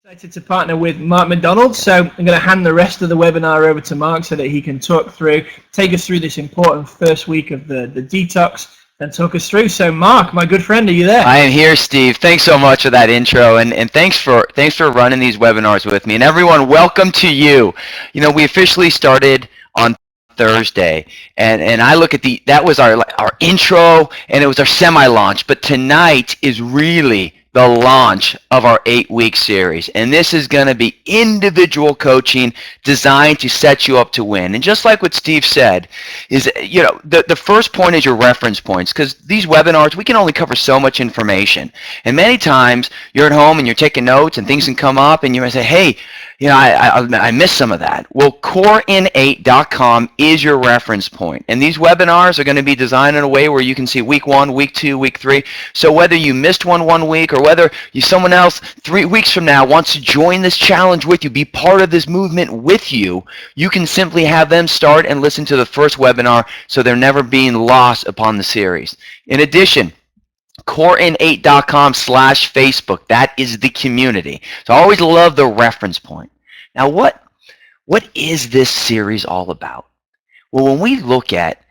Excited to partner with Mark McDonald, so I'm going to hand the rest of the webinar over to Mark so that he can take us through this important first week of the detox and talk us through. So Mark, my good friend, are you there? I am here, Steve. Thanks so much for that intro, and thanks for running these webinars with me. And everyone, welcome to you. You know, we officially started on Thursday, and I look at that was our intro, and it was our semi-launch, but tonight is really the launch of our 8-week series. And this is going to be individual coaching designed to set you up to win. And just like what Steve said, is, you know, the first point is your reference points, because these webinars, we can only cover so much information. And many times you're at home and you're taking notes and things can come up and you might say, hey, you know, I missed some of that. Well, CoreIn8.com is your reference point. And these webinars are going to be designed in a way where you can see week 1, week 2, week 3. So whether you missed one week or whether someone else 3 weeks from now wants to join this challenge with you, be part of this movement with you, you can simply have them start and listen to the first webinar so they're never being lost upon the series. In addition, CoreIn8.com/Facebook. That is the community. So I always love the reference point. Now, what is this series all about? Well, when we look at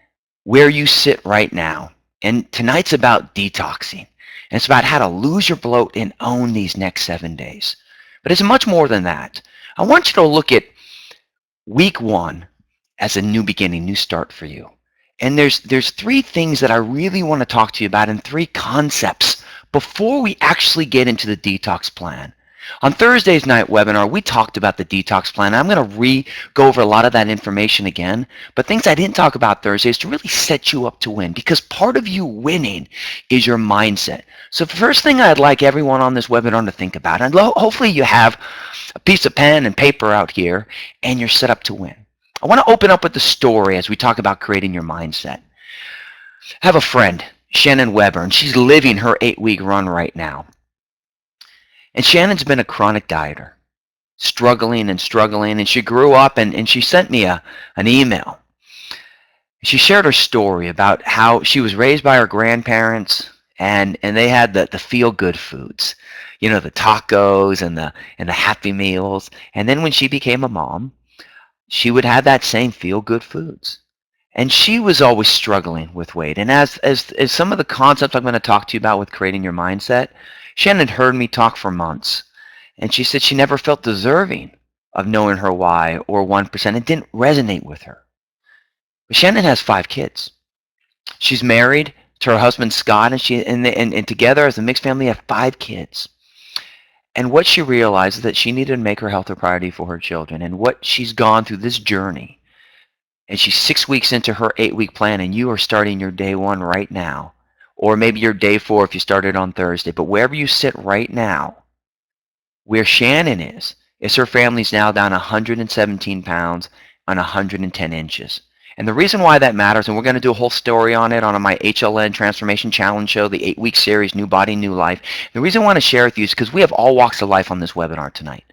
where you sit right now, and tonight's about detoxing, and it's about how to lose your bloat and own these next 7 days. But it's much more than that. I want you to look at week 1 as a new beginning, new start for you. And there's 3 things that I really want to talk to you about, and 3 concepts before we actually get into the detox plan. On Thursday's night webinar, we talked about the detox plan. I'm going to go over a lot of that information again, but things I didn't talk about Thursday is to really set you up to win, because part of you winning is your mindset. So the first thing I'd like everyone on this webinar to think about, and hopefully you have a piece of pen and paper out here and you're set up to win. I want to open up with the story as we talk about creating your mindset. I have a friend, Shannon Weber, and she's living her 8-week run right now. And Shannon's been a chronic dieter, struggling, and she grew up and she sent me an email. She shared her story about how she was raised by her grandparents, and they had the feel-good foods, you know, the tacos and the Happy Meals. And then when she became a mom, she would have that same feel-good foods. And she was always struggling with weight. And as some of the concepts I'm going to talk to you about with creating your mindset, Shannon heard me talk for months. And she said she never felt deserving of knowing her why or 1%. It didn't resonate with her. But Shannon has 5 kids. She's married to her husband, Scott, and together as a mixed family have 5 kids. And what she realized is that she needed to make her health a priority for her children. And what she's gone through this journey, and she's 6 weeks into her 8-week plan, and you are starting your day 1 right now, or maybe your day 4 if you started on Thursday. But wherever you sit right now, where Shannon is her family's now down 117 pounds on 110 inches. And the reason why that matters, and we're going to do a whole story on it on my HLN Transformation Challenge show, the 8-week series, New Body, New Life. The reason I want to share with you is because we have all walks of life on this webinar tonight.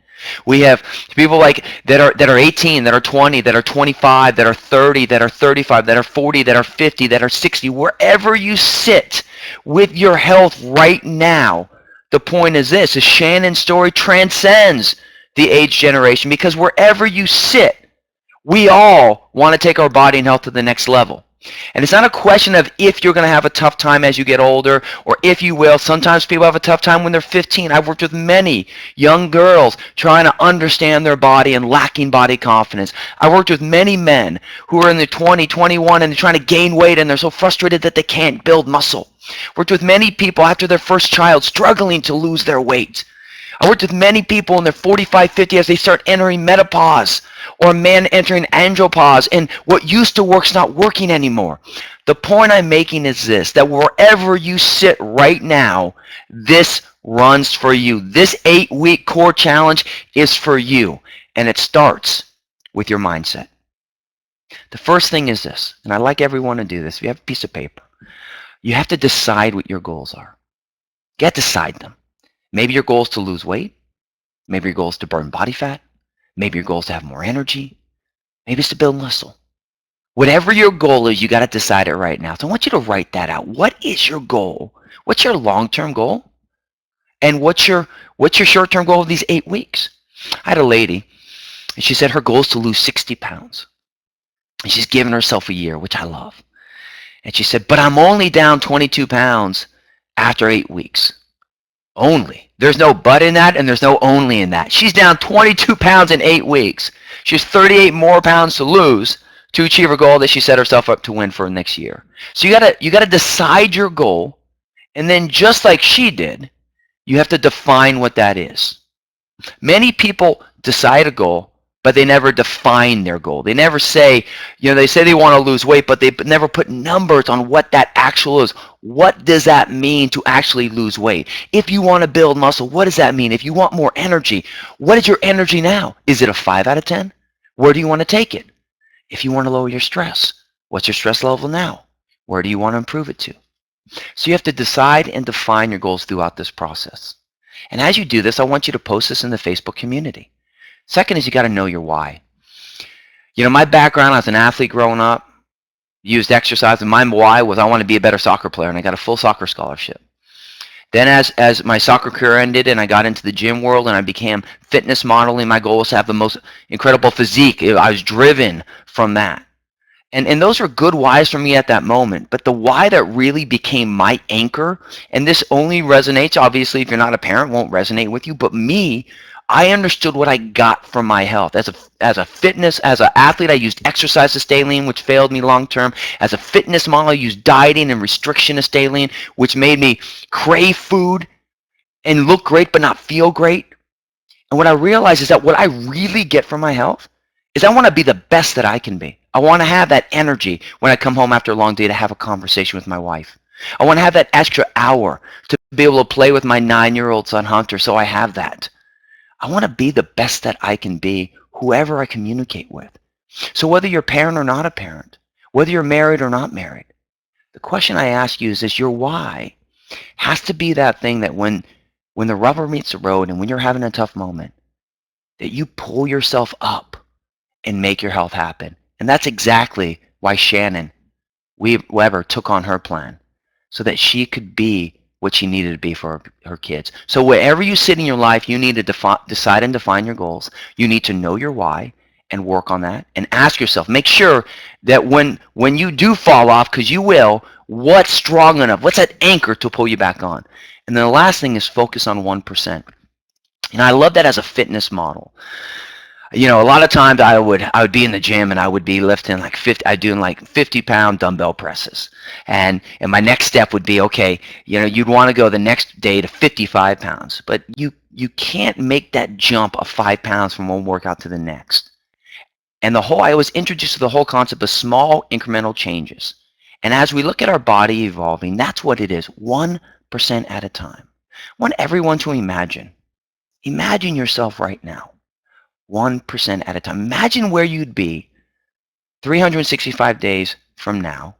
We have people like that are 18, that are 20, that are 25, that are 30, that are 35, that are 40, that are 50, that are 60. Wherever you sit with your health right now, the point is this: is Shannon's story transcends the age generation, because wherever you sit, we all want to take our body and health to the next level. And it's not a question of if you're going to have a tough time as you get older, or if you will. Sometimes people have a tough time when they're 15. I've worked with many young girls trying to understand their body and lacking body confidence. I worked with many men who are in their 20, 21, and they're trying to gain weight, and they're so frustrated that they can't build muscle. Worked with many people after their first child struggling to lose their weight. I worked with many people in their 45, 50 as they start entering menopause, or a man entering andropause, and what used to work's not working anymore. The point I'm making is this: that wherever you sit right now, this runs for you. This 8-week core challenge is for you, and it starts with your mindset. The first thing is this, and I'd like everyone to do this. If you have a piece of paper, you have to decide what your goals are. You have to decide them. Maybe your goal is to lose weight. Maybe your goal is to burn body fat. Maybe your goal is to have more energy. Maybe it's to build muscle. Whatever your goal is, you got to decide it right now. So I want you to write that out. What is your goal? What's your long-term goal? And what's your short-term goal of these 8 weeks? I had a lady, and she said her goal is to lose 60 pounds. And she's given herself a year, which I love. And she said, but I'm only down 22 pounds after 8 weeks. Only. There's no but in that, and there's no only in that. She's down 22 pounds in 8 weeks. She has 38 more pounds to lose to achieve her goal that she set herself up to win for next year. So you gotta decide your goal, and then just like she did, you have to define what that is. Many people decide a goal, but they never define their goal. They never say, they say they want to lose weight, but they never put numbers on what that actual is. What does that mean to actually lose weight? If you want to build muscle, what does that mean? If you want more energy, what is your energy now? Is it a 5 out of 10? Where do you want to take it? If you want to lower your stress, what's your stress level now? Where do you want to improve it to? So you have to decide and define your goals throughout this process. And as you do this, I want you to post this in the Facebook community. Second is you got to know your why. My background as an athlete growing up, used exercise, and my why was I want to be a better soccer player, and I got a full soccer scholarship. Then as my soccer career ended and I got into the gym world and I became fitness modeling, my goal was to have the most incredible physique. I was driven from that. And those were good whys for me at that moment. But the why that really became my anchor, and this only resonates, obviously, if you're not a parent, won't resonate with you, but me, I understood what I got from my health. As an athlete, I used exercise to stay lean, which failed me long term. As a fitness model, I used dieting and restriction to stay lean, which made me crave food and look great but not feel great. And what I realized is that what I really get from my health is I want to be the best that I can be. I want to have that energy when I come home after a long day to have a conversation with my wife. I want to have that extra hour to be able to play with my 9-year-old son Hunter, so I have that. I want to be the best that I can be, whoever I communicate with. So whether you're a parent or not a parent, whether you're married or not married, the question I ask you is your why has to be that thing that when the rubber meets the road and when you're having a tough moment, that you pull yourself up and make your health happen. And that's exactly why Shannon Weber took on her plan, so that she could be what she needed to be for her kids. So wherever you sit in your life, you need to decide and define your goals. You need to know your why and work on that, and ask yourself, make sure that when you do fall off, because you will, what's strong enough? What's that anchor to pull you back on? And then the last thing is focus on 1%. And I love that as a fitness model. A lot of times I would be in the gym and I would be lifting like 50-pound dumbbell presses. And my next step would be, okay, you'd want to go the next day to 55 pounds. But you can't make that jump of 5 pounds from one workout to the next. And I was introduced to the whole concept of small incremental changes. And as we look at our body evolving, that's what it is, 1% at a time. I want everyone to imagine yourself right now. 1% at a time. Imagine where you'd be 365 days from now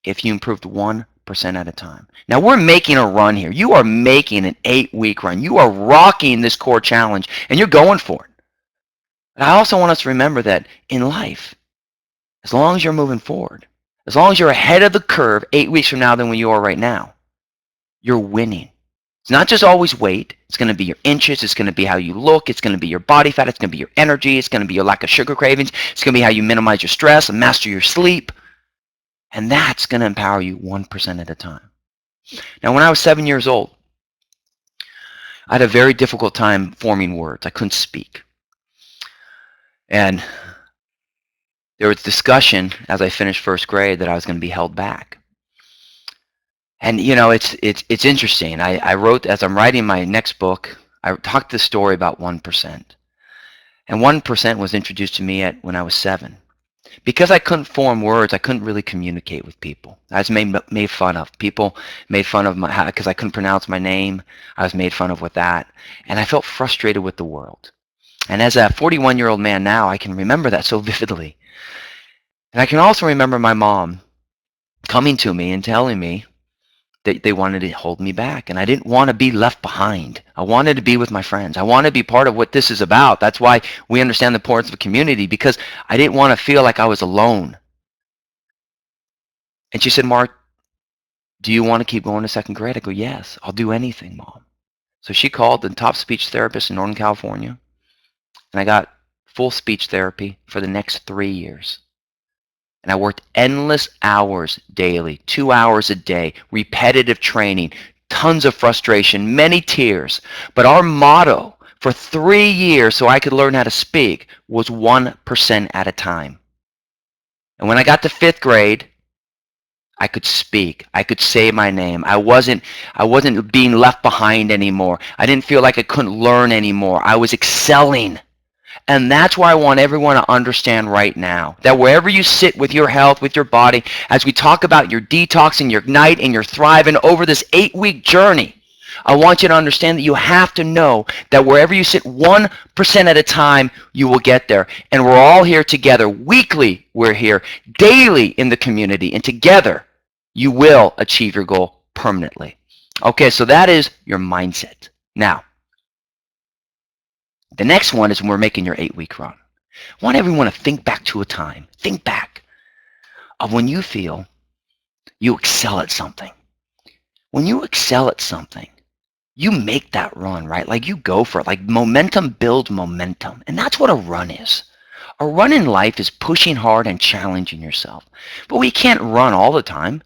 if you improved 1% at a time. Now we're making a run here. You are making an 8-week run. You are rocking this core challenge and you're going for it. But I also want us to remember that in life, as long as you're moving forward, as long as you're ahead of the curve 8 weeks from now than when you are right now, you're winning. It's not just always weight. It's going to be your inches. It's going to be how you look. It's going to be your body fat. It's going to be your energy. It's going to be your lack of sugar cravings. It's going to be how you minimize your stress and master your sleep. And that's going to empower you 1% at a time. Now, when I was 7 years old, I had a very difficult time forming words. I couldn't speak. And there was discussion as I finished first grade that I was going to be held back. And it's interesting. I wrote, as I'm writing my next book, I talked the story about 1%. And 1% was introduced to me when I was 7. Because I couldn't form words, I couldn't really communicate with people. I was made fun of. People made fun of because I couldn't pronounce my name. I was made fun of with that. And I felt frustrated with the world. And as a 41-year-old man now, I can remember that so vividly. And I can also remember my mom coming to me and telling me they wanted to hold me back, and I didn't want to be left behind. I wanted to be with my friends. I wanted to be part of what this is about. That's why we understand the importance of a community, because I didn't want to feel like I was alone. And she said, Mark, do you want to keep going to second grade? I go, yes, I'll do anything, Mom. So she called the top speech therapist in Northern California, and I got full speech therapy for the next 3 years. And I worked endless hours daily, 2 hours a day, repetitive training, tons of frustration, many tears. But our motto for 3 years so I could learn how to speak was 1% at a time. And when I got to 5th grade, I could speak. I could say my name. I wasn't being left behind anymore. I didn't feel like I couldn't learn anymore. I was excelling. And that's why I want everyone to understand right now that wherever you sit with your health, with your body, as we talk about your detox and your ignite and your thrive and over this 8-week journey, I want you to understand that you have to know that wherever you sit 1% at a time, you will get there. And we're all here together. Weekly, we're here. Daily in the community. And together, you will achieve your goal permanently. Okay, so that is your mindset. Now, the next one is when we're making your 8-week run. I want everyone to think back to a time. Think back of when you feel you excel at something. When you excel at something, you make that run, right? Like you go for it. Like momentum builds momentum. And that's what a run is. A run in life is pushing hard and challenging yourself. But we can't run all the time.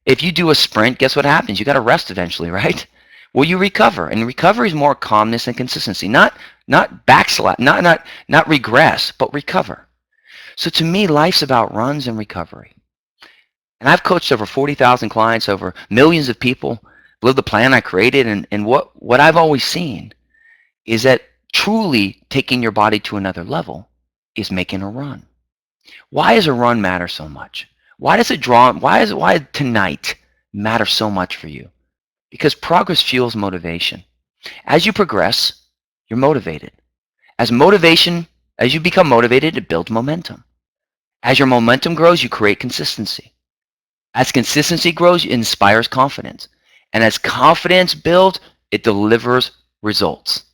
If you do a sprint, guess what happens? You got to rest eventually, right? Well, you recover. And recovery is more calmness and consistency. Not backslide, not regress, but recover. So to me, life's about runs and recovery. And I've coached over 40,000 clients, over millions of people, lived the plan I created, and what I've always seen is that truly taking your body to another level is making a run. Why does a run matter so much? Why tonight matter so much for you? Because progress fuels motivation. As you progress, you're motivated. As you become motivated, it builds momentum. As your momentum grows, you create consistency. As consistency grows, it inspires confidence. And as confidence builds, it delivers results.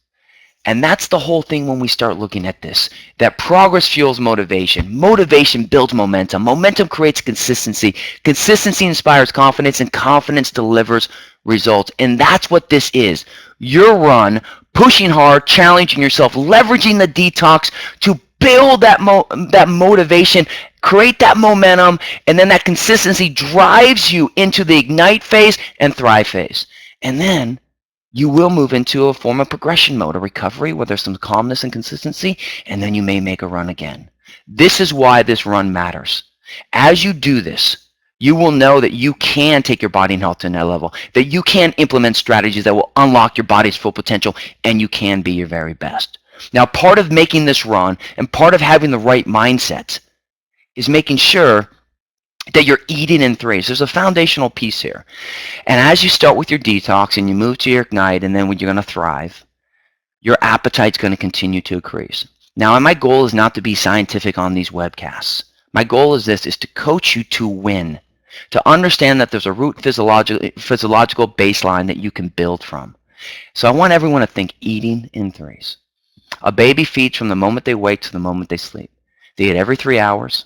And that's the whole thing when we start looking at this, that progress fuels motivation. Motivation builds momentum. Momentum creates consistency. Consistency inspires confidence, and confidence delivers results. And that's what this is. Your run, pushing hard, challenging yourself, leveraging the detox to build that motivation, create that momentum, and then that consistency drives you into the ignite phase and thrive phase. And then you will move into a form of progression mode, a recovery where there's some calmness and consistency, and then you may make a run again. This is why this run matters. As you do this, you will know that you can take your body and health to another level, that you can implement strategies that will unlock your body's full potential, and you can be your very best. Now, part of making this run and part of having the right mindset is making sure that you're eating in threes. There's a foundational piece here. And as you start with your detox and you move to your ignite, and then when you're going to thrive, your appetite's going to continue to increase. Now, my goal is not to be scientific on these webcasts. My goal is this, is to coach you to win, to understand that there's a root physiological baseline that you can build from. So I want everyone to think eating in threes. A baby feeds from the moment they wake to the moment they sleep. They eat every 3 hours,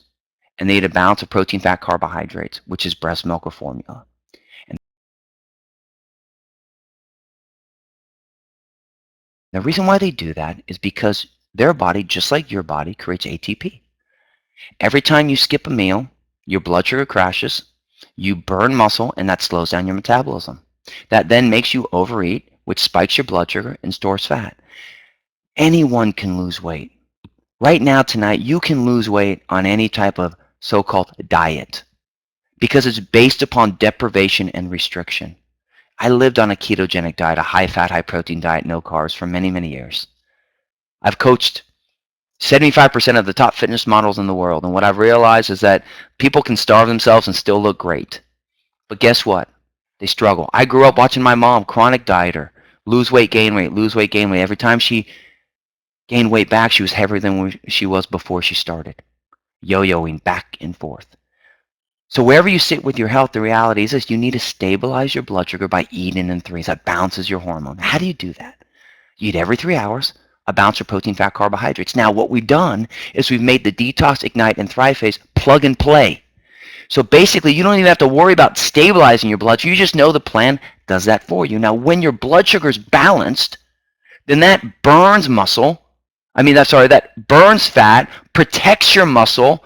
and they eat a balance of protein, fat, carbohydrates, which is breast milk or formula. And the reason why they do that is because their body, just like your body, creates ATP. Every time you skip a meal, your blood sugar crashes, you burn muscle, and that slows down your metabolism. That then makes you overeat, which spikes your blood sugar and stores fat. Anyone can lose weight. Right now, tonight, you can lose weight on any type of so-called diet because it's based upon deprivation and restriction. I lived on a ketogenic diet, a high-fat, high-protein diet, no carbs for many, many years. I've coached 75% of the top fitness models in the world, and what I've realized is that people can starve themselves and still look great. But guess what? They struggle. I grew up watching my mom, chronic dieter, lose weight, gain weight, lose weight, gain weight. Every time she gained weight back, she was heavier than she was before she started, yo-yoing back and forth. So wherever you sit with your health, the reality is this: you need to stabilize your blood sugar by eating in threes. That balances your hormone. How do you do that? You eat every 3 hours, a balance of protein, fat, carbohydrates. Now, what we've done is we've made the detox, ignite, and thrive phase plug and play. So basically, you don't even have to worry about stabilizing your blood sugar. You just know the plan does that for you. Now, when your blood sugar is balanced, then that burns muscle. That burns fat, protects your muscle,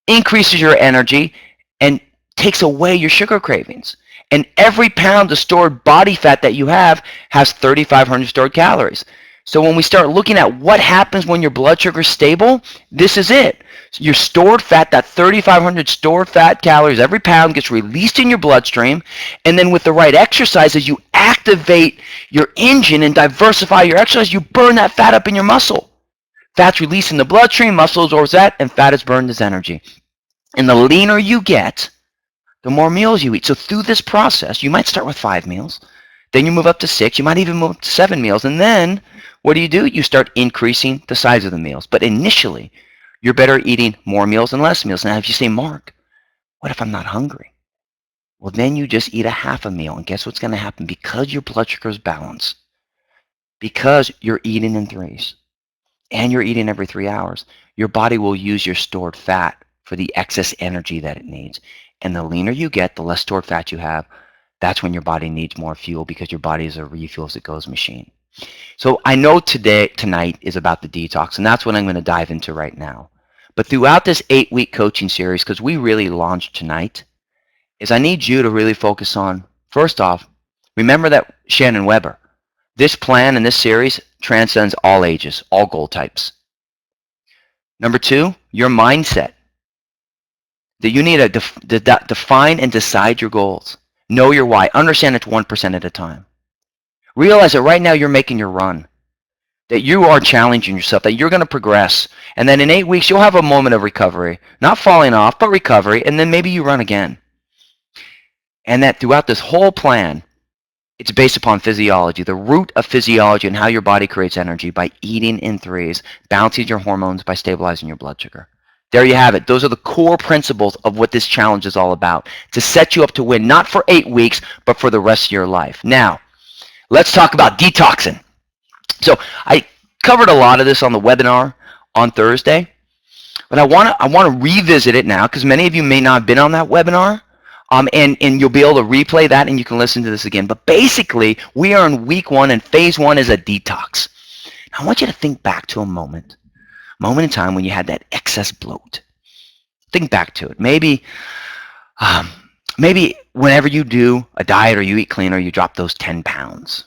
increases your energy, and takes away your sugar cravings. And every pound of stored body fat that you have has 3,500 stored calories. So when we start looking at what happens when your blood sugar is stable, this is it. Your stored fat, that 3,500 stored fat calories, every pound gets released in your bloodstream. And then with the right exercises, you activate your engine and diversify your exercise. You burn that fat up in your muscle. Fat's released in the bloodstream, muscle absorbs that, and fat is burned as energy. And the leaner you get, the more meals you eat. So through this process, you might start with 5 meals. Then you move up to 6. You might even move up to 7 meals. And then what do? You start increasing the size of the meals. But initially, you're better eating more meals and less meals. Now, if you say, Mark, what if I'm not hungry? Well, then you just eat a half a meal. And guess what's going to happen? Because your blood sugar is balanced, because you're eating in threes, and you're eating every 3 hours, your body will use your stored fat for the excess energy that it needs. And the leaner you get, the less stored fat you have. That's when your body needs more fuel, because your body is a refuel as it goes machine. So I know tonight is about the detox, and that's what I'm going to dive into right now. But throughout this 8-week coaching series, because we really launched tonight, is I need you to really focus on, first off, remember that Shannon Weber. This plan and this series transcends all ages, all goal types. Number 2, your mindset. That you need to define and decide your goals. Know your why. Understand it's 1% at a time. Realize that right now you're making your run. That you are challenging yourself, that you're going to progress. And then in 8 weeks, you'll have a moment of recovery. Not falling off, but recovery. And then maybe you run again. And that throughout this whole plan, it's based upon physiology, the root of physiology and how your body creates energy by eating in threes, balancing your hormones by stabilizing your blood sugar. There you have it. Those are the core principles of what this challenge is all about, to set you up to win, not for 8 weeks, but for the rest of your life. Now, let's talk about detoxing. So I covered a lot of this on the webinar on Thursday, but I want to revisit it now, because many of you may not have been on that webinar. And you'll be able to replay that, and you can listen to this again. But basically, we are in week 1, and phase 1 is a detox. Now, I want you to think back to a moment in time when you had that excess bloat. Think back to it. Maybe whenever you do a diet or you eat clean or you drop those 10 pounds.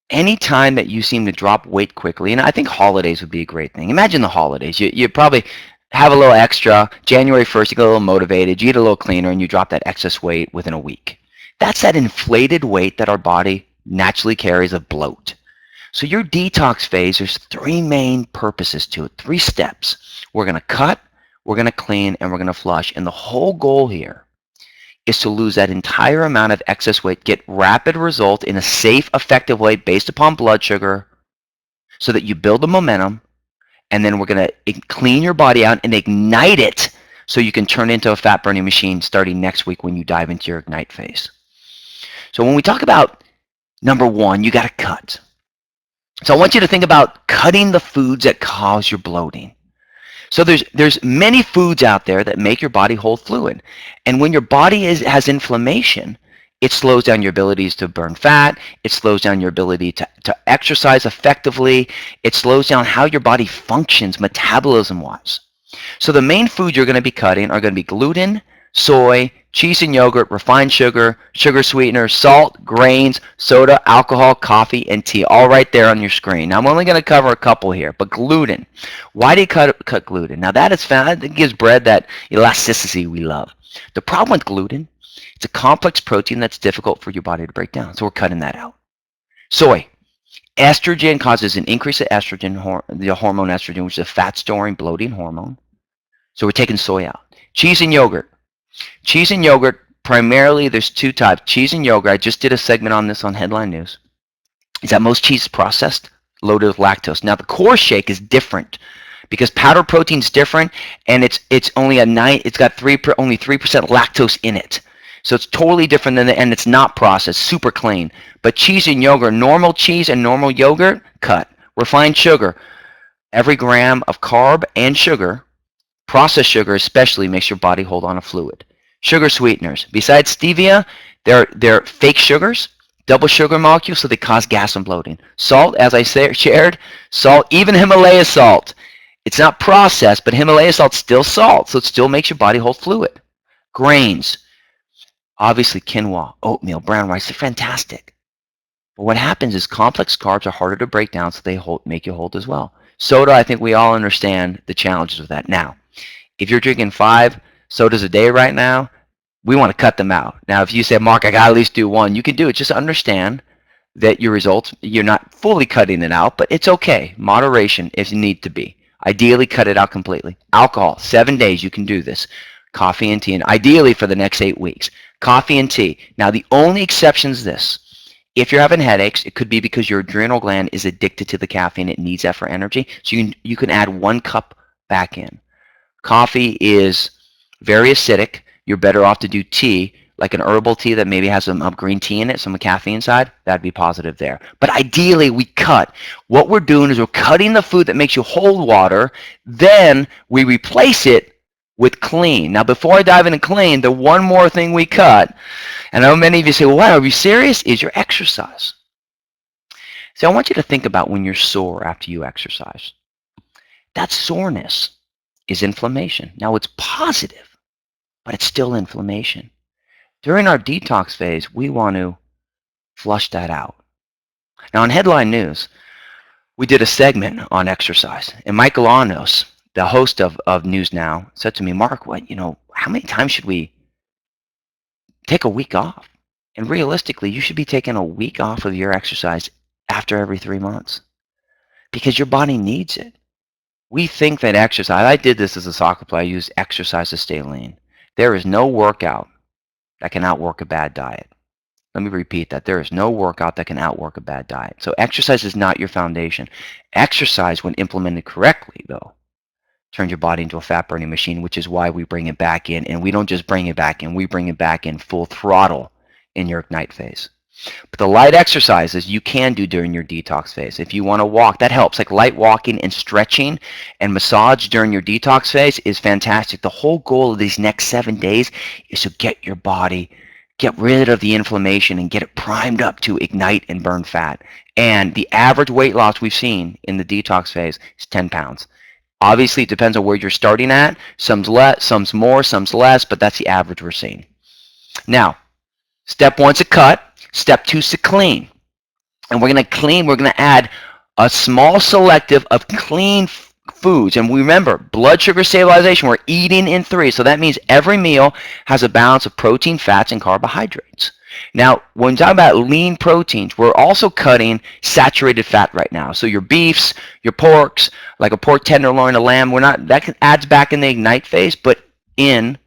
Anytime that you seem to drop weight quickly, and I think holidays would be a great thing. Imagine the holidays. You probably have a little extra. January 1st, you get a little motivated, you eat a little cleaner, and you drop that excess weight within a week. That's that inflated weight that our body naturally carries of bloat. So your detox phase, there's 3 main purposes to it, 3 steps. We're going to cut, we're going to clean, and we're going to flush. And the whole goal here is to lose that entire amount of excess weight, get rapid result in a safe, effective way based upon blood sugar, so that you build the momentum. And then we're going to clean your body out and ignite it so you can turn into a fat-burning machine starting next week when you dive into your ignite phase. So when we talk about number 1, you got to cut. So I want you to think about cutting the foods that cause your bloating. So there's many foods out there that make your body hold fluid. And when your body has inflammation, it slows down your abilities to burn fat. It slows down your ability to exercise effectively. It slows down how your body functions metabolism-wise. So the main foods you're going to be cutting are going to be gluten, soy, cheese and yogurt, refined sugar, sugar sweeteners, salt, grains, soda, alcohol, coffee, and tea, all right there on your screen. Now, I'm only going to cover a couple here, but gluten. Why do you cut gluten? Now, that is found, it gives bread that elasticity we love. The problem with gluten, it's a complex protein that's difficult for your body to break down, so we're cutting that out. Soy. Estrogen causes an increase of estrogen, the hormone estrogen, which is a fat-storing, bloating hormone. So we're taking soy out. Cheese and yogurt. Cheese and yogurt, primarily there's 2 types. Cheese and yogurt, I just did a segment on this on Headline News, is that most cheese is processed, loaded with lactose. Now the core shake is different because powdered protein is different, and it's only it's got only 3% lactose in it. So it's totally different and it's not processed, super clean. But cheese and yogurt, normal cheese and normal yogurt, cut. Refined sugar, every gram of carb and sugar, processed sugar especially, makes your body hold on to fluid. Sugar sweeteners. Besides stevia, they're fake sugars, double sugar molecules, so they cause gas and bloating. Salt, as I shared, salt, even Himalaya salt. It's not processed, but Himalaya salt's still salt, so it still makes your body hold fluid. Grains, obviously quinoa, oatmeal, brown rice, they're fantastic. But what happens is complex carbs are harder to break down, so they make you hold as well. Soda, I think we all understand the challenges of that. Now, if you're drinking 5 sodas a day right now, we want to cut them out. Now, if you say, Mark, I got to at least do 1, you can do it. Just understand that your results, you're not fully cutting it out, but it's okay. Moderation if you need to be. Ideally, cut it out completely. Alcohol, 7 days, you can do this. Coffee and tea, and ideally for the next 8 weeks. Coffee and tea. Now, the only exception is this. If you're having headaches, it could be because your adrenal gland is addicted to the caffeine. It needs that for energy. So you can add 1 cup back in. Coffee is very acidic. You're better off to do tea, like an herbal tea that maybe has some green tea in it, some caffeine side. That'd be positive there. But ideally, we cut. What we're doing is we're cutting the food that makes you hold water. Then we replace it with clean. Now, before I dive into clean, the one more thing we cut, and I know many of you say, well, wow, are you serious? Is your exercise. So I want you to think about when you're sore after you exercise. That soreness is inflammation. Now, it's positive, but it's still inflammation. During our detox phase, we want to flush that out. Now, on Headline News, we did a segment on exercise, and Mike Alanos, the host of News Now, said to me, Mark, how many times should we take a week off? And realistically, you should be taking a week off of your exercise after every 3 months because your body needs it. We think that exercise, I did this as a soccer player, I used exercise to stay lean. There is no workout that can outwork a bad diet. Let me repeat that. There is no workout that can outwork a bad diet. So exercise is not your foundation. Exercise, when implemented correctly, though, turns your body into a fat-burning machine, which is why we bring it back in. And we don't just bring it back in. We bring it back in full throttle in your ignite phase. But the light exercises you can do during your detox phase. If you want to walk, that helps. Like light walking and stretching and massage during your detox phase is fantastic. The whole goal of these next 7 days is to get your body, get rid of the inflammation and get it primed up to ignite and burn fat. And the average weight loss we've seen in the detox phase is 10 pounds. Obviously, it depends on where you're starting at. Some's less, some's more, some's less, but that's the average we're seeing. Now, step 1's a cut. Step 2's to clean. And we're going to clean, we're going to add a small selective of clean foods. And remember, blood sugar stabilization, we're eating in 3. So that means every meal has a balance of protein, fats, and carbohydrates. Now, when we talk about lean proteins, we're also cutting saturated fat right now. So your beefs, your porks, like a pork tenderloin, a lamb, that adds back in the ignite phase, but in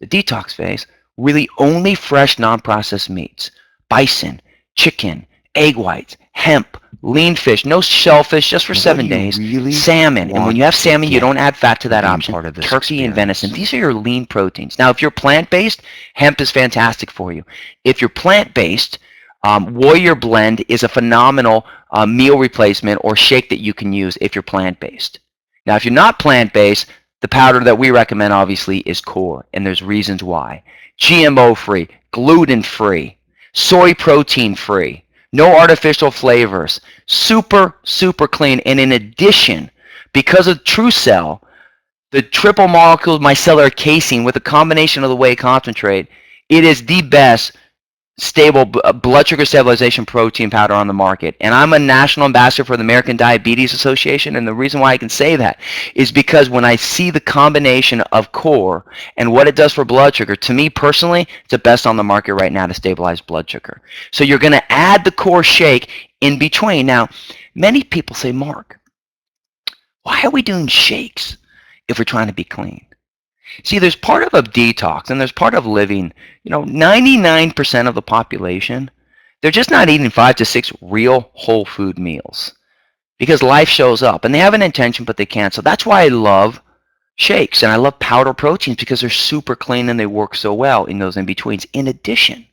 the detox phase, really only fresh, non-processed meats. Bison, chicken, egg whites, hemp, lean fish, no shellfish, just for 7 days, salmon. And when you have salmon, you don't add fat to that option. Turkey and venison. These are your lean proteins. Now, if you're plant-based, hemp is fantastic for you. If you're plant-based, Warrior Blend is a phenomenal meal replacement or shake that you can use if you're plant-based. Now, if you're not plant-based, the powder that we recommend, obviously, is Core, and there's reasons why. GMO-free, gluten-free, soy protein-free, no artificial flavors, super, super clean. And in addition, because of TrueCell, the triple molecule micellar casing with a combination of the whey concentrate, it is the best stable blood sugar stabilization protein powder on the market. And I'm a national ambassador for the American Diabetes Association, and the reason why I can say that is because when I see the combination of Core and what it does for blood sugar, to me personally, it's the best on the market right now to stabilize blood sugar. So you're going to add the Core shake in between. Now, many people say, Mark, why are we doing shakes if we're trying to be clean? See, there's part of a detox, and there's part of living, 99% of the population, they're just not eating 5 to 6 real whole food meals because life shows up, and they have an intention, but they can't. So that's why I love shakes, and I love powder proteins because they're super clean and they work so well in those in-betweens. In addition,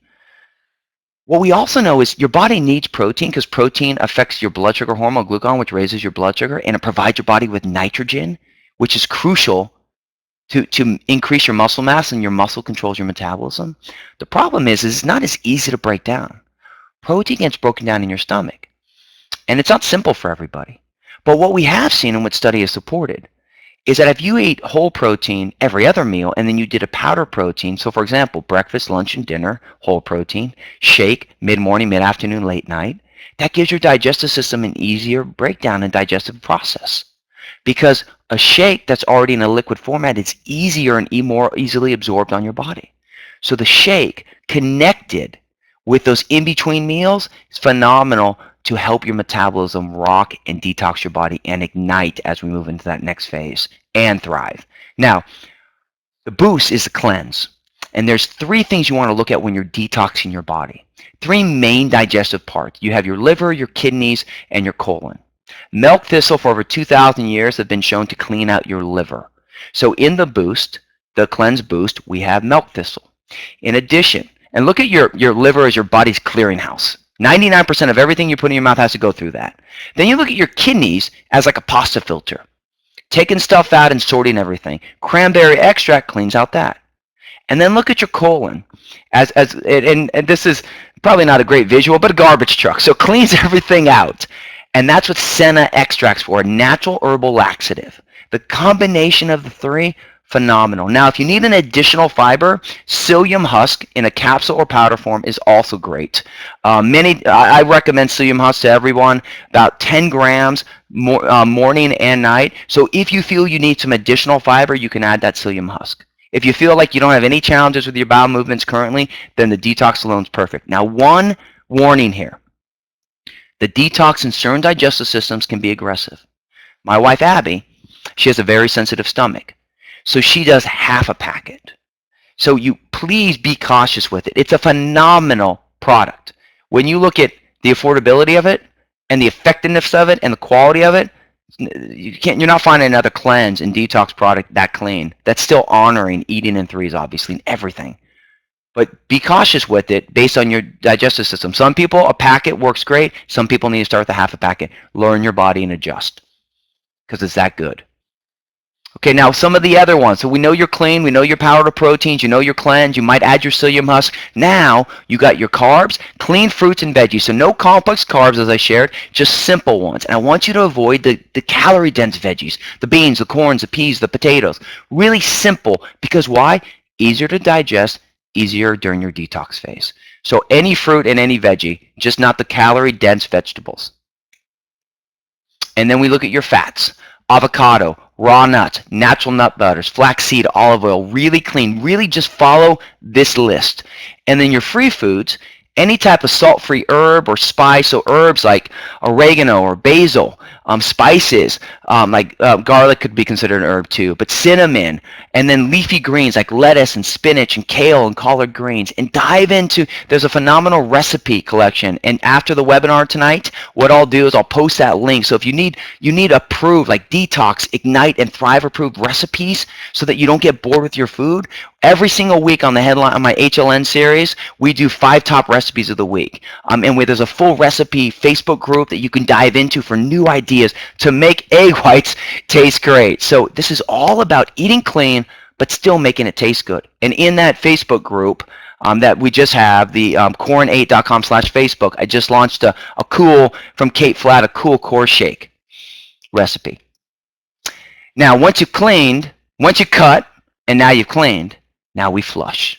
what we also know is your body needs protein because protein affects your blood sugar hormone, glucagon, which raises your blood sugar, and it provides your body with nitrogen, which is crucial to increase your muscle mass, and your muscle controls your metabolism. The problem is it's not as easy to break down. Protein gets broken down in your stomach, and it's not simple for everybody. But what we have seen and what study has supported is that if you ate whole protein every other meal and then you did a powder protein, so for example, breakfast, lunch, and dinner, whole protein, shake, mid-morning, mid-afternoon, late night, that gives your digestive system an easier breakdown and digestive process. Because a shake that's already in a liquid format is easier and more easily absorbed on your body. So the shake connected with those in-between meals is phenomenal to help your metabolism rock and detox your body and ignite as we move into that next phase and thrive. Now, the boost is the cleanse. And there's 3 things you want to look at when you're detoxing your body. 3 main digestive parts. You have your liver, your kidneys, and your colon. Milk thistle for over 2,000 years have been shown to clean out your liver. So in the boost, the cleanse boost, we have milk thistle. In addition, and look at your liver as your body's clearinghouse. 99% of everything you put in your mouth has to go through that. Then you look at your kidneys as like a pasta filter, taking stuff out and sorting everything. Cranberry extract cleans out that. And then look at your colon and this is probably not a great visual, but a garbage truck. So it cleans everything out. And that's what senna extracts for, a natural herbal laxative. The combination of the 3, phenomenal. Now, if you need an additional fiber, psyllium husk in a capsule or powder form is also great. I recommend psyllium husk to everyone, about 10 grams morning and night. So if you feel you need some additional fiber, you can add that psyllium husk. If you feel like you don't have any challenges with your bowel movements currently, then the detox alone is perfect. Now, one warning here. The detox in certain digestive systems can be aggressive. My wife, Abby, she has a very sensitive stomach. So she does half a packet. So you please be cautious with it. It's a phenomenal product. When you look at the affordability of it and the effectiveness of it and the quality of it, you're not finding another cleanse and detox product that clean. That's still honoring eating in 3s, obviously, and everything. But be cautious with it based on your digestive system. Some people, a packet works great. Some people need to start with a half a packet. Learn your body and adjust because it's that good. Okay, now some of the other ones. So we know you're clean. We know your powder proteins. You know your cleanse. You might add your psyllium husk. Now you got your carbs, clean fruits and veggies. So no complex carbs, as I shared, just simple ones. And I want you to avoid the calorie-dense veggies, the beans, the corns, the peas, the potatoes. Really simple because why? Easier to digest, easier during your detox phase. So any fruit and any veggie, just not the calorie-dense vegetables. And then we look at your fats. Avocado, raw nuts, natural nut butters, flaxseed, olive oil, really clean. Really just follow this list. And then your free foods, any type of salt-free herb or spice, so herbs like oregano or basil, spices like garlic could be considered an herb too, but cinnamon, and then leafy greens like lettuce and spinach and kale and collard greens, and dive into, there's a phenomenal recipe collection, and after the webinar tonight, what I'll do is I'll post that link, so if you need approved, like Detox, Ignite, and Thrive approved recipes so that you don't get bored with your food, every single week on the headline on my HLN series, we do 5 top recipes of the week, and where there's a full recipe Facebook group that you can dive into for new ideas to make egg whites taste great. So this is all about eating clean, but still making it taste good. And in that Facebook group that we just have, the corn8.com/Facebook, I just launched a cool, from Kate Flatt, a cool core shake recipe. Now, once you've cleaned, once you cut, and now you've cleaned, now we flush.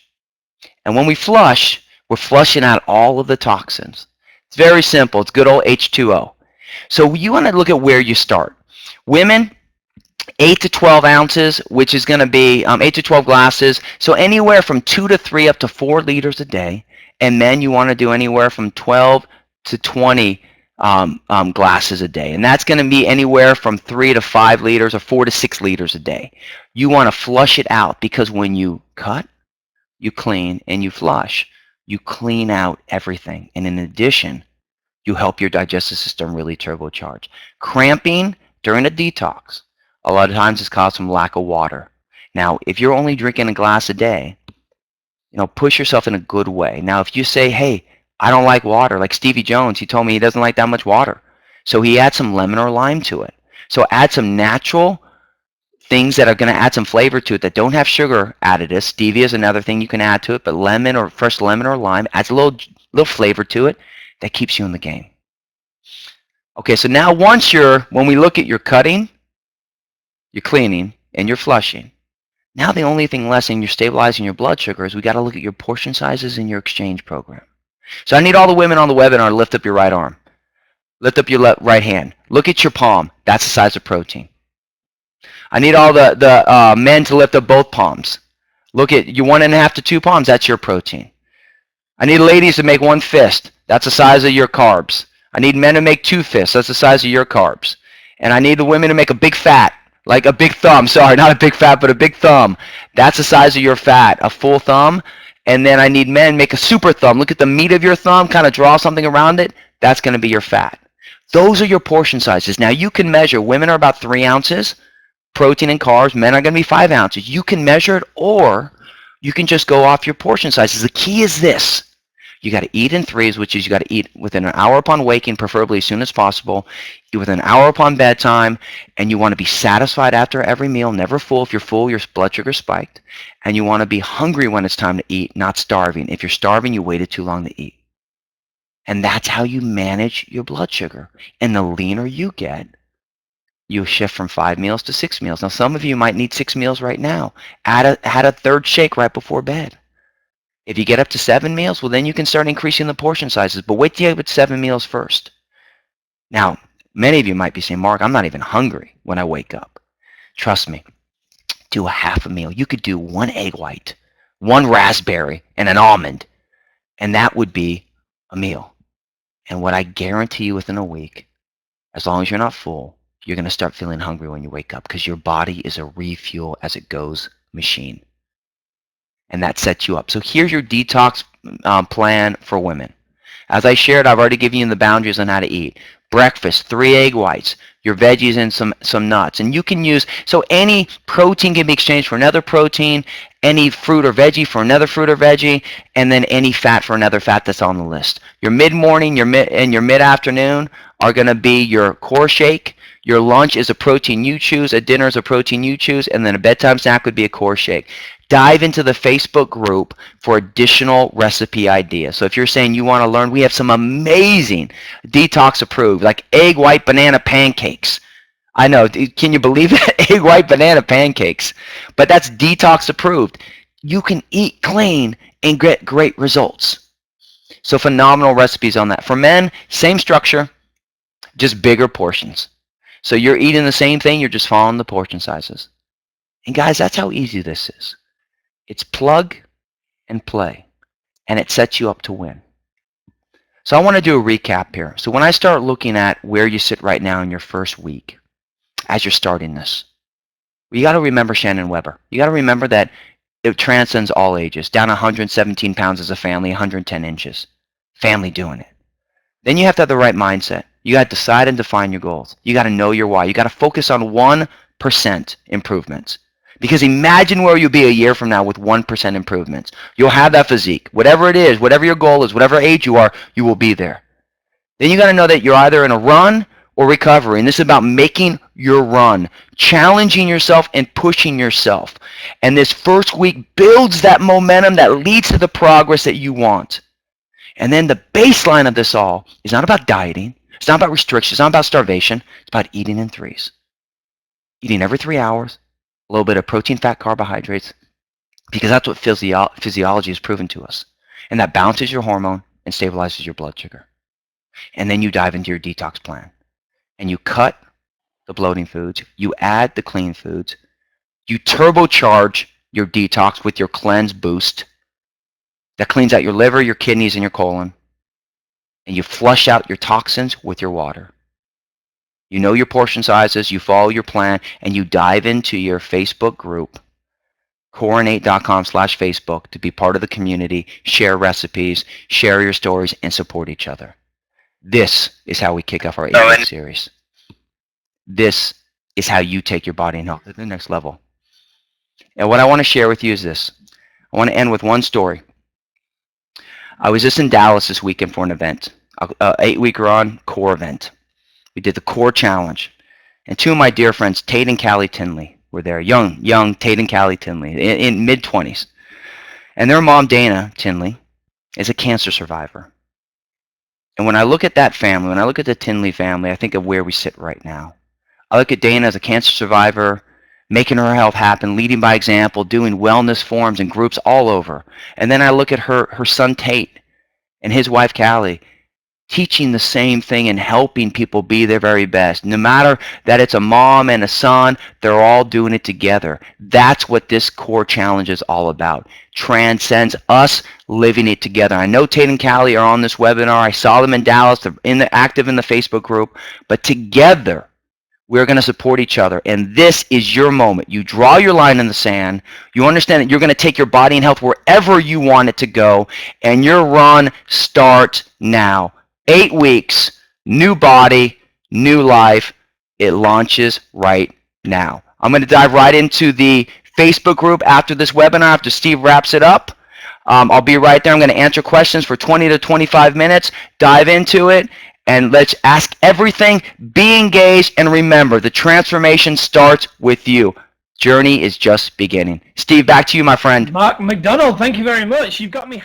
And when we flush, we're flushing out all of the toxins. It's very simple. It's good old H2O. So you want to look at where you start. Women, 8 to 12 ounces, which is going to be 8 to 12 glasses. So anywhere from 2 to 3 up to 4 liters a day. And men, you want to do anywhere from 12 to 20 glasses a day. And that's going to be anywhere from 3 to 5 liters or 4 to 6 liters a day. You want to flush it out because when you cut, you clean, and you flush, you clean out everything. And in addition, you help your digestive system really turbocharge. Cramping during a detox, a lot of times is caused from lack of water. Now, if you're only drinking a glass a day, push yourself in a good way. Now, if you say, hey, I don't like water, like Stevie Jones, he told me he doesn't like that much water. So he adds some lemon or lime to it. So add some natural things that are going to add some flavor to it that don't have sugar additives. Stevia is another thing you can add to it, but lemon or fresh lemon or lime adds a little flavor to it that keeps you in the game. Okay, so now when we look at your cutting, your cleaning, and your flushing, now the only thing less in your stabilizing your blood sugar is we got to look at your portion sizes in your exchange program. So I need all the women on the webinar to lift up your right arm. Lift up your right hand. Look at your palm. That's the size of protein. I need all the men to lift up both palms. Look at your 1.5 to 2 palms. That's your protein. I need ladies to make 1 fist. That's the size of your carbs. I need men to make 2 fists. That's the size of your carbs. And I need the women to make a big fat, like a big thumb. Sorry, not a big fat, but a big thumb. That's the size of your fat, a full thumb. And then I need men make a super thumb. Look at the meat of your thumb, kind of draw something around it. That's going to be your fat. Those are your portion sizes. Now you can measure. Women are about 3 ounces. Protein and carbs, men are going to be 5 ounces. You can measure it, or you can just go off your portion sizes. The key is this. You got to eat in threes, which is you got to eat within an hour upon waking, preferably as soon as possible, eat within an hour upon bedtime, and you want to be satisfied after every meal, never full. If you're full, your blood sugar spiked. And you want to be hungry when it's time to eat, not starving. If you're starving, you waited too long to eat. And that's how you manage your blood sugar. And the leaner you get, you shift from 5 meals to 6 meals. Now, some of you might need 6 meals right now. Add a third shake right before bed. If you get up to 7 meals, well, then you can start increasing the portion sizes. But wait till you get 7 meals first. Now, many of you might be saying, Mark, I'm not even hungry when I wake up. Trust me. Do a half a meal. You could do 1 egg white, 1 raspberry, and an almond. And that would be a meal. And what I guarantee you within a week, as long as you're not full, you're going to start feeling hungry when you wake up because your body is a refuel as it goes machine. And that sets you up. So here's your detox plan for women. As I shared, I've already given you the boundaries on how to eat. Breakfast, 3 egg whites, your veggies and some nuts. And you can use, so any protein can be exchanged for another protein, any fruit or veggie for another fruit or veggie, and then any fat for another fat that's on the list. Your mid-morning and your mid-afternoon are going to be your core shake. Your lunch is a protein you choose, a dinner is a protein you choose, and then a bedtime snack would be a core shake. Dive into the Facebook group for additional recipe ideas. So if you're saying you want to learn, we have some amazing detox approved, like egg white banana pancakes. I know, can you believe it? Egg white banana pancakes. But that's detox approved. You can eat clean and get great results. So phenomenal recipes on that. For men, same structure, just bigger portions. So you're eating the same thing, you're just following the portion sizes. And guys, that's how easy this is. It's plug and play, and it sets you up to win. So I want to do a recap here. So when I start looking at where you sit right now in your first week, as you're starting this, you got to remember Shannon Weber. You got to remember that it transcends all ages. Down 117 pounds as a family, 110 inches. Family doing it. Then you have to have the right mindset. You got to decide and define your goals. You got to know your why. You got to focus on 1% improvements. Because imagine where you'll be a year from now with 1% improvements. You'll have that physique. Whatever it is, whatever your goal is, whatever age you are, you will be there. Then you got to know that you're either in a run or recovery. And this is about making your run, challenging yourself and pushing yourself. And this first week builds that momentum that leads to the progress that you want. And then the baseline of this all is not about dieting. It's not about restriction. It's not about starvation. It's about eating in threes. Eating every 3 hours, a little bit of protein, fat, carbohydrates, because that's what physiology has proven to us. And that balances your hormone and stabilizes your blood sugar. And then you dive into your detox plan. And you cut the bloating foods. You add the clean foods. You turbocharge your detox with your cleanse boost. That cleans out your liver, your kidneys, and your colon. And you flush out your toxins with your water. You know your portion sizes, you follow your plan, and you dive into your Facebook group, coronate.com/Facebook, to be part of the community, share recipes, share your stories, and support each other. This is how we kick off our 8-week series. This is how you take your body and health to the next level. And what I want to share with you is this. I want to end with one story. I was just in Dallas this weekend for an event, an 8-week run core event. We did the core challenge. And 2 of my dear friends, Tate and Callie Tinley, were there, young Tate and Callie Tinley, in mid-20s. And their mom, Dana Tinley, is a cancer survivor. And when I look at that family, when I look at the Tinley family, I think of where we sit right now. I look at Dana as a cancer survivor, making her health happen, leading by example, doing wellness forums and groups all over. And then I look at her son Tate and his wife Callie, teaching the same thing and helping people be their very best. No matter that it's a mom and a son, they're all doing it together. That's what this core challenge is all about. Transcends us living it together. I know Tate and Callie are on this webinar. I saw them in Dallas. They're active in the Facebook group. But together, we're going to support each other. And this is your moment. You draw your line in the sand. You understand that you're going to take your body and health wherever you want it to go. And your run starts now. 8 weeks, new body, new life. It launches right now. I'm going to dive right into the Facebook group after this webinar, after Steve wraps it up. I'll be right there. I'm going to answer questions for 20 to 25 minutes, dive into it, and let's ask everything, be engaged, and remember, the transformation starts with you. Journey is just beginning. Steve, back to you, my friend. Mark McDonald, thank you very much. You've got me